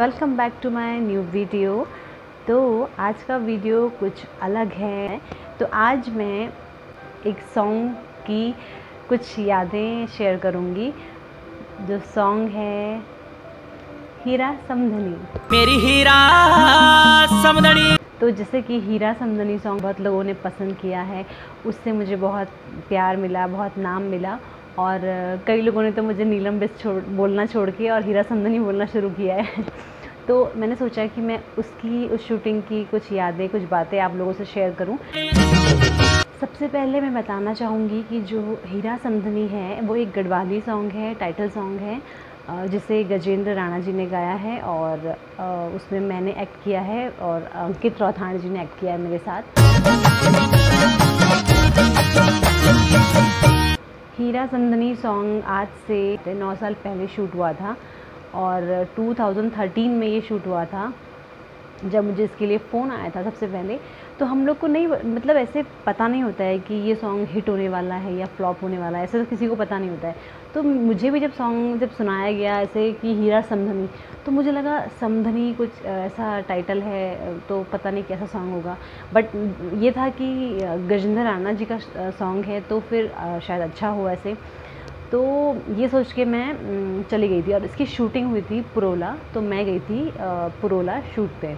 Welcome back to my new video. तो आज का वीडियो कुछ अलग है। तो आज मैं एक सॉन्ग की कुछ यादें शेयर करूंगी। जो सॉन्ग है हीरा समधनी, मेरी हीरा समधनी। तो जैसे कि हीरा समधनी सॉन्ग बहुत लोगों ने पसंद किया है, उससे मुझे बहुत प्यार मिला, बहुत नाम मिला। और कई लोगों ने तो मुझे नीलम बिष्ट बोलना छोड़ के और हीरा समधनी बोलना शुरू किया है। तो मैंने सोचा कि मैं उस शूटिंग की कुछ यादें, कुछ बातें आप लोगों से शेयर करूं। सबसे पहले मैं बताना चाहूँगी कि जो हीरा समधनी है वो एक गढ़वाली सॉन्ग है, टाइटल सॉन्ग है, जिसे गजेंद्र राणा जी ने गाया है और उसमें मैंने एक्ट किया है और अंकित रौथाणी जी ने एक्ट किया है मेरे साथ। हीरा समधनी सॉन्ग आज से 9 साल पहले शूट हुआ था और 2013 में ये शूट हुआ था। जब मुझे इसके लिए फ़ोन आया था सबसे पहले, तो हम लोग को नहीं, मतलब ऐसे पता नहीं होता है कि ये सॉन्ग हिट होने वाला है या फ्लॉप होने वाला है, ऐसे तो किसी को पता नहीं होता है। तो मुझे भी जब सुनाया गया ऐसे कि हीरा समधनी, तो मुझे लगा समधनी कुछ ऐसा टाइटल है तो पता नहीं कैसा सॉन्ग होगा, बट ये था कि गजेंद्र राणा जी का सॉन्ग है तो फिर शायद अच्छा हो ऐसे। तो ये सोच के मैं चली गई थी और इसकी शूटिंग हुई थी पुरोला, तो मैं गई थी पुरोला शूट पे।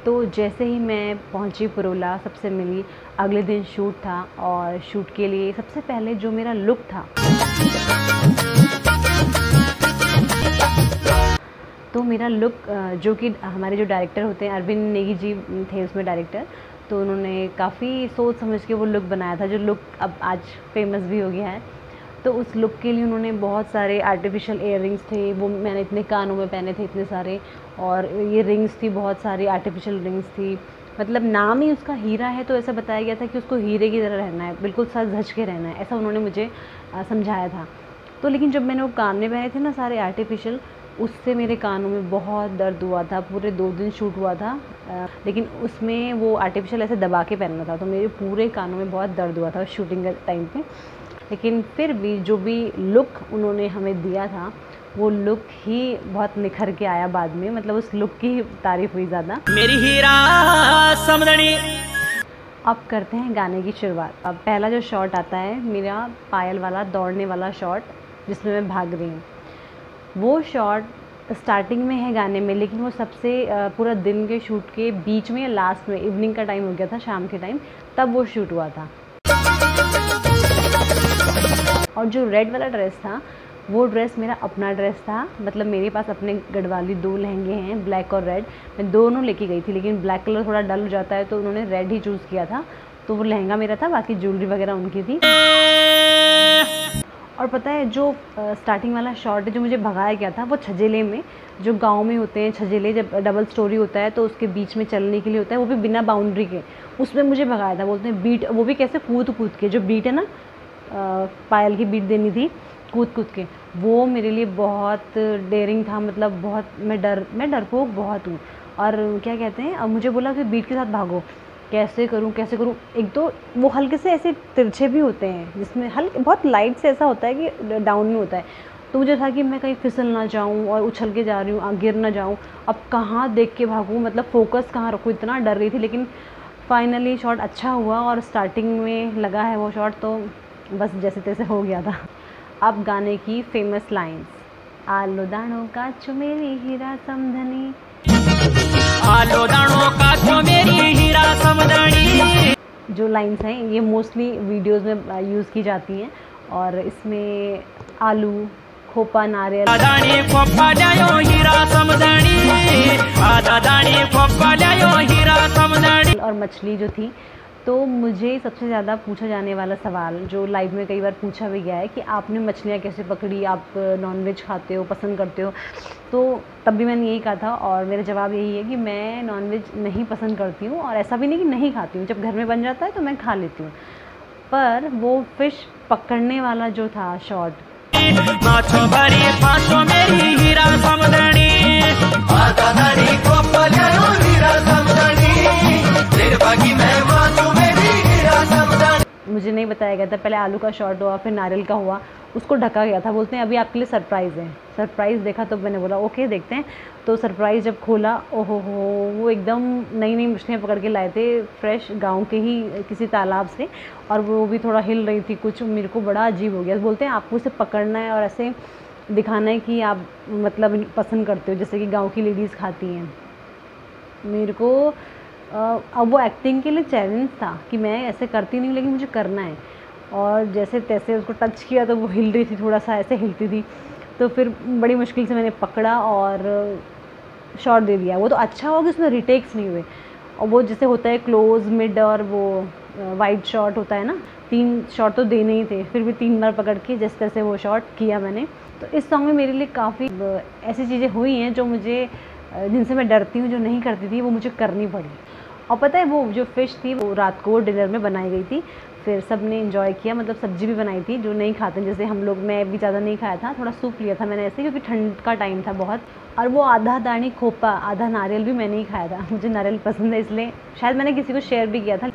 तो जैसे ही मैं पहुंची पुरोला, सबसे मिली, अगले दिन शूट था और शूट के लिए सबसे पहले जो मेरा लुक था, तो मेरा लुक जो कि हमारे जो डायरेक्टर होते हैं, अरविंद नेगी जी थे उसमें डायरेक्टर, तो उन्होंने काफ़ी सोच समझ के वो लुक बनाया था, जो लुक अब आज फेमस भी हो गया है। तो उस लुक के लिए उन्होंने बहुत सारे आर्टिफिशियल इयररिंग्स थे, वो मैंने इतने कानों में पहने थे इतने सारे, और ये रिंग्स थी, बहुत सारी आर्टिफिशियल रिंग्स थी। मतलब नाम ही उसका हीरा है तो ऐसा बताया गया था कि उसको हीरे की तरह रहना है, बिल्कुल सज धज के रहना है, ऐसा उन्होंने मुझे समझाया था। तो लेकिन जब मैंने वो कान में पहने थे ना सारे आर्टिफिशियल, उससे मेरे कानों में बहुत दर्द हुआ था। पूरे 2 दिन शूट हुआ था, लेकिन उसमें वो आर्टिफिशियल ऐसे दबा के पहनना था, तो मेरे पूरे कानों में बहुत दर्द हुआ था शूटिंग के टाइम पे। लेकिन फिर भी जो भी लुक उन्होंने हमें दिया था, वो लुक ही बहुत निखर के आया बाद में, मतलब उस लुक की तारीफ हुई ज़्यादा। मेरी हीरा समधनी। अब करते हैं गाने की शुरुआत। अब पहला जो शॉट आता है मेरा पायल वाला दौड़ने वाला शॉट, जिसमें मैं भाग रही हूँ, वो शॉट स्टार्टिंग में है गाने में, लेकिन वो सबसे पूरा दिन के शूट के बीच में या लास्ट में, इवनिंग का टाइम हो गया था, शाम के टाइम, तब वो शूट हुआ था। और जो रेड वाला ड्रेस था, वो ड्रेस मेरा अपना ड्रेस था, मतलब मेरे पास अपने गढ़वाली 2 लहंगे हैं, ब्लैक और रेड, मैं दोनों लेके गई थी, लेकिन ब्लैक कलर थोड़ा डल हो जाता है तो उन्होंने रेड ही चूज़ किया था, तो वो लहंगा मेरा था, बाकी ज्वेलरी वगैरह उनकी थी। और पता है जो स्टार्टिंग वाला शॉट जो मुझे भगाया गया था, वो छजेले में, जो गांव में होते हैं छजेले, जब डबल स्टोरी होता है तो उसके बीच में चलने के लिए होता है, वो भी बिना बाउंड्री के, उसमें मुझे भगाया था। बोलते हैं बीट, वो भी कैसे कूद कूद के, जो बीट है ना, पायल की बीट देनी थी कूद कूद के, वो मेरे लिए बहुत डेयरिंग था। मतलब बहुत मैं डरपोक बहुत हूँ। और क्या कहते हैं, अब मुझे बोला कि बीट के साथ भागो, कैसे करूं। एक तो वो हल्के से ऐसे तिरछे भी होते हैं, जिसमें हल्के बहुत लाइट से ऐसा होता है कि डाउन में होता है, तो मुझे था कि मैं कहीं फिसल ना जाऊं और उछल के जा रही हूँ, गिर ना जाऊं, अब कहाँ देख के भागूं, मतलब फोकस कहाँ रखूँ, इतना डर रही थी। लेकिन फाइनली शॉट अच्छा हुआ और स्टार्टिंग में लगा है वो शॉट, तो बस जैसे तैसे हो गया था। अब गाने की फेमस लाइन्स, आलो दानो काचो मेरी हीरा समधनी, आलो दानो काचो मेरी हीरा समधनी। जो लाइन्स हैं ये मोस्टली वीडियोस में यूज़ की जाती हैं, और इसमें आलू, खोपा, नारियल, दानी खोपा लायो हीरा समधनी, आधा दानी खोपा लायो हीरा समधनी, और मछली जो थी। तो मुझे सबसे ज़्यादा पूछा जाने वाला सवाल, जो लाइव में कई बार पूछा भी गया है, कि आपने मछलियाँ कैसे पकड़ी, आप नॉनवेज खाते हो, पसंद करते हो? तो तब भी मैंने यही कहा था, और मेरा जवाब यही है कि मैं नॉनवेज नहीं पसंद करती हूँ, और ऐसा भी नहीं कि नहीं खाती हूँ, जब घर में बन जाता है तो मैं खा लेती हूँ। पर वो फिश पकड़ने वाला जो था शॉट, मुझे नहीं बताया गया था। पहले आलू का शॉट हुआ, फिर नारियल का हुआ, उसको ढका गया था। बोलते हैं अभी आपके लिए सरप्राइज़ है। सरप्राइज़ देखा तो मैंने बोला ओके देखते हैं। तो सरप्राइज़ जब खोला, ओहो हो, वो एकदम नई नई मछलियाँ पकड़ के लाए थे, फ्रेश गांव के ही किसी तालाब से, और वो भी थोड़ा हिल रही थी कुछ। मेरे को बड़ा अजीब हो गया। बोलते हैं आपको इसे पकड़ना है और ऐसे दिखाना है कि आप मतलब पसंद करते हो, जैसे कि गाँव की लेडीज़ खाती हैं। मेरे को अब वो एक्टिंग के लिए चैलेंज था कि मैं ऐसे करती नहीं, लेकिन मुझे करना है। और जैसे तैसे उसको टच किया तो वो हिल रही थी, थोड़ा सा ऐसे हिलती थी। तो फिर बड़ी मुश्किल से मैंने पकड़ा और शॉट दे दिया। वो तो अच्छा हुआ कि उसमें रिटेक्स नहीं हुए। और वो जैसे होता है क्लोज, मिड और वो वाइड शॉट होता है ना, 3 शॉट तो देने ही थे। फिर भी 3 बार पकड़ के जिस तरह से वो शॉट किया मैंने। तो इस सॉन्ग में मेरे लिए काफ़ी ऐसी चीज़ें हुई हैं जो मुझे, जिनसे मैं डरती हूँ, जो नहीं करती थी, वो मुझे करनी पड़ी। और पता है वो जो फ़िश थी वो रात को डिनर में बनाई गई थी। फिर सब ने एंजॉय किया, मतलब सब्ज़ी भी बनाई थी जो नहीं खाते, जैसे हम लोग। मैं भी ज़्यादा नहीं खाया था, थोड़ा सूप लिया था मैंने ऐसे, क्योंकि ठंड का टाइम था बहुत। और वो आधा दानी खोपा, आधा नारियल भी मैंने ही खाया था। मुझे नारियल पसंद है, इसलिए शायद मैंने किसी को शेयर भी किया था।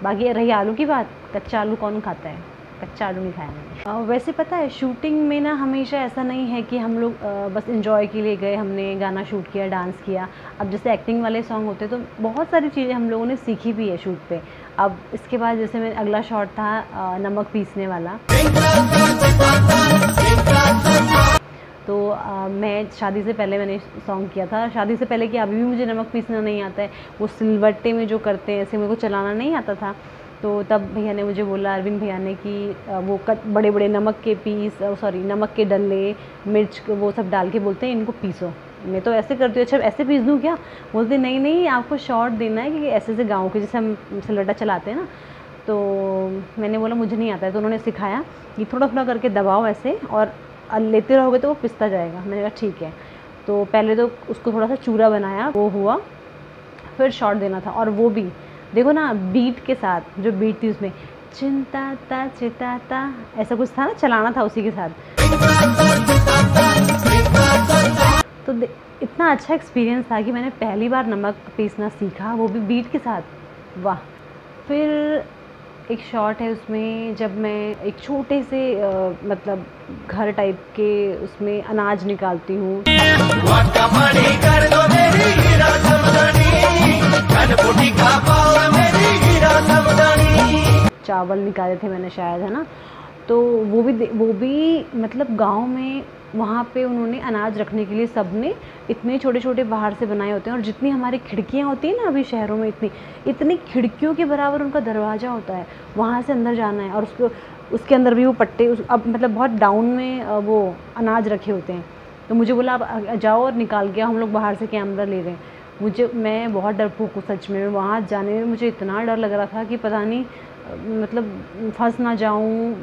बाकी रही आलू की बात, कच्चा आलू कौन खाता है? कच्चा आलू नहीं खाया मैंने। वैसे पता है शूटिंग में ना हमेशा ऐसा नहीं है कि हम लोग बस एंजॉय के लिए गए, हमने गाना शूट किया, डांस किया। अब जैसे एक्टिंग वाले सॉन्ग होते तो बहुत सारी चीज़ें हम लोगों ने सीखी भी है शूट पे। अब इसके बाद जैसे मैं अगला शॉट था नमक पीसने वाला। तो मैं शादी से पहले मैंने सॉन्ग किया था। शादी से पहले कि अभी भी मुझे नमक पीसना नहीं आता है। वो सिलबट्टे में जो करते हैं ऐसे मेरे को चलाना नहीं आता था। तो तब भैया ने मुझे बोला, अरविंद भैया ने, कि वो बड़े बड़े नमक के पीस, सॉरी नमक के डल्ले, मिर्च वो सब डाल के बोलते हैं इनको पीसो। मैं तो ऐसे करती हूँ, अच्छा ऐसे पीस दूँ क्या? बोलते नहीं नहीं, आपको शॉर्ट देना है कि ऐसे गाँव के जैसे हम सिलबट्टा चलाते हैं ना। तो मैंने बोला मुझे नहीं आता है। तो उन्होंने सिखाया कि थोड़ा थोड़ा करके दबाओ ऐसे, और लेते रहोगे तो वो पिसता जाएगा। मैंने कहा ठीक है। तो पहले तो उसको थोड़ा सा चूरा बनाया, वो हुआ, फिर शॉर्ट देना था। और वो भी देखो ना बीट के साथ, जो बीट थी उसमें चिंताता चिताता ऐसा कुछ था ना, चलाना था उसी के साथ। तो इतना अच्छा एक्सपीरियंस था कि मैंने पहली बार नमक पीसना सीखा, वो भी बीट के साथ। वाह। फिर एक शॉट है उसमें जब मैं एक छोटे से मतलब घर टाइप के उसमें अनाज निकालती हूँ। चावल निकाले थे मैंने शायद, है ना। तो वो भी मतलब गांव में वहाँ पे उन्होंने अनाज रखने के लिए सबने इतने छोटे छोटे बाहर से बनाए होते हैं। और जितनी हमारी खिड़कियाँ होती हैं ना अभी शहरों में, इतनी खिड़कियों के बराबर उनका दरवाज़ा होता है। वहाँ से अंदर जाना है, और उसके अंदर भी वो पट्टे अब मतलब बहुत डाउन में वो अनाज रखे होते हैं। तो मुझे बोला आप जाओ और निकाल के, हम लोग बाहर से कैमरा ले रहे हैं। मैं बहुत डरपोक हूँ सच में। वहाँ जाने में मुझे इतना डर लग रहा था कि पता नहीं मतलब फंस ना जाऊँ।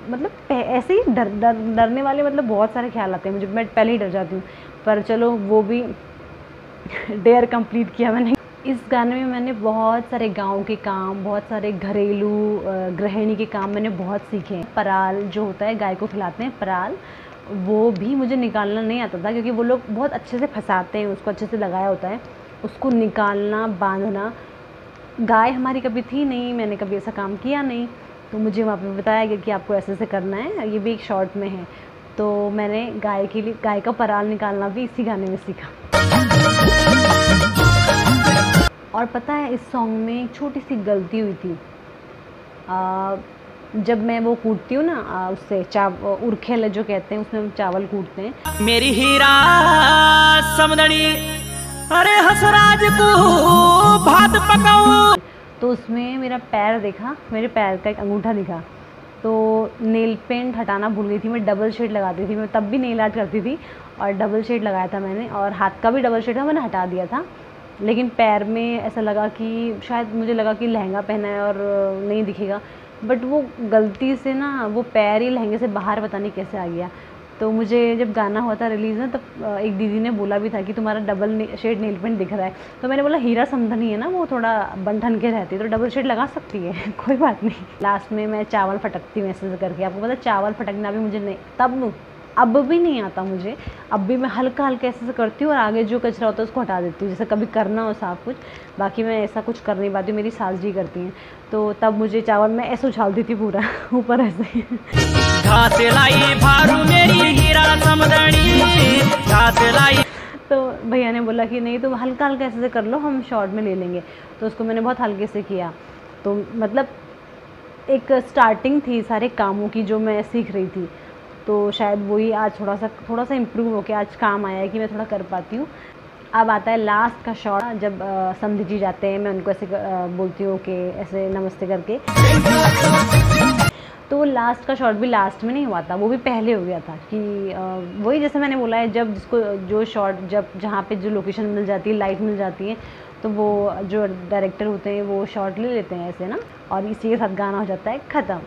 मतलब ऐसे ही डरने वाले मतलब बहुत सारे ख्याल आते हैं मुझे। मैं पहले ही डर जाती हूँ। पर चलो वो भी डेयर कंप्लीट किया मैंने। इस गाने में मैंने बहुत सारे गांव के काम, बहुत सारे घरेलू गृहिणी के काम मैंने बहुत सीखे हैं। पराल जो होता है, गाय को खिलाते हैं पराल, वो भी मुझे निकालना नहीं आता था, क्योंकि वो लोग बहुत अच्छे से फंसाते हैं, उसको अच्छे से लगाया होता है, उसको निकालना, बांधना। गाय हमारी कभी थी नहीं, मैंने कभी ऐसा काम किया नहीं। तो मुझे वहाँ पे बताया गया कि आपको ऐसे ऐसे करना है, ये भी एक शॉर्ट में है। तो मैंने गाय का पराल निकालना भी इसी गाने में सीखा। और पता है इस सॉन्ग में एक छोटी सी गलती हुई थी। जब मैं वो कूटती हूँ ना उससे उरखेल जो कहते हैं, उसमें हम चावल कूटते हैं। मेरी हीरा समदड़ी, अरे हसराज को भात पकाओ। तो उसमें मेरा पैर देखा, मेरे पैर का एक अंगूठा दिखा। तो नेल पेंट हटाना भूल गई थी मैं। डबल शेड लगाती थी मैं, तब भी नेल आर्ट करती थी, और डबल शेड लगाया था मैंने। और हाथ का भी डबल शेड था, मैंने हटा दिया था। लेकिन पैर में ऐसा लगा कि शायद मुझे लगा कि लहंगा पहना है और नहीं दिखेगा, बट वो गलती से ना वो पैर ही लहंगे से बाहर पता नहीं कैसे आ गया। तो मुझे जब गाना हुआ था रिलीज़ में, तब एक दीदी ने बोला भी था कि तुम्हारा डबल शेड नेल पेंट दिख रहा है। तो मैंने बोला हीरा समधनी है ना, वो थोड़ा बन के रहती है, तो डबल शेड लगा सकती है कोई बात नहीं। लास्ट में मैं चावल फटकती हूँ ऐसे करके। आपको पता चावल फटकना भी मुझे नहीं, अब भी नहीं आता मुझे, अब भी मैं हल्का हल्का ऐसे करती हूँ और आगे जो कचरा होता है उसको हटा देती हूँ, जैसे कभी करना हो साफ कुछ। बाकी मैं ऐसा कुछ कर नहीं पाती हूँ, मेरी सास जी करती हैं। तो तब मुझे चावल मैं ऐसे उछालती थी पूरा ऊपर ऐसे घास लाई भारू मेरी हीरा समदनी, घास लाई। तो भैया ने बोला कि नहीं तुम हल्का हल्का ऐसे कर लो, हम शॉर्ट में ले लेंगे। तो उसको मैंने बहुत हल्के से किया। तो मतलब एक स्टार्टिंग थी सारे कामों की जो मैं सीख रही थी, तो शायद वही आज थोड़ा सा इम्प्रूव होकर आज काम आया है कि मैं थोड़ा कर पाती हूँ। अब आता है लास्ट का शॉट, जब समधी जी जाते हैं, मैं उनको ऐसे बोलती हूँ कि ऐसे नमस्ते करके। तो लास्ट का शॉट भी लास्ट में नहीं हुआ था, वो भी पहले हो गया था कि वही जैसे मैंने बोला है, जब जिसको जो शॉट जब जहाँ पे जो लोकेशन मिल जाती है, लाइट मिल जाती है, तो वो जो डायरेक्टर होते हैं वो शॉट ले लेते हैं ऐसे ना, और इसी के साथ गाना हो जाता है ख़त्म।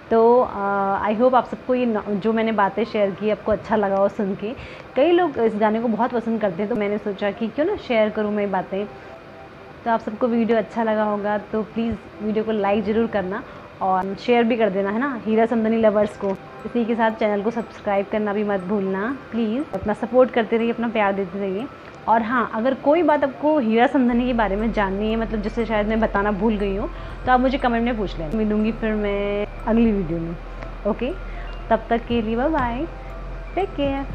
तो आई होप आप सबको ये जो मैंने बातें शेयर की आपको अच्छा लगा हो सुन के। कई लोग इस गाने को बहुत पसंद करते हैं, तो मैंने सोचा कि क्यों ना शेयर करूँ मैं बातें। तो आप सबको वीडियो अच्छा लगा होगा तो प्लीज़ वीडियो को लाइक ज़रूर करना और शेयर भी कर देना, है ना, हीरा समदनी लवर्स को। इसी के साथ चैनल को सब्सक्राइब करना भी मत भूलना प्लीज़। अपना सपोर्ट करते रहिए, अपना प्यार देते रहिए। और हाँ, अगर कोई बात आपको हीरा समदनी के बारे में जाननी है, मतलब जिससे शायद मैं बताना भूल गई हूँ, तो आप मुझे कमेंट में पूछ लेना। मिलूँगी फिर मैं अगली वीडियो में। ओके, तब तक के लिए बाय बाय, टेक केयर।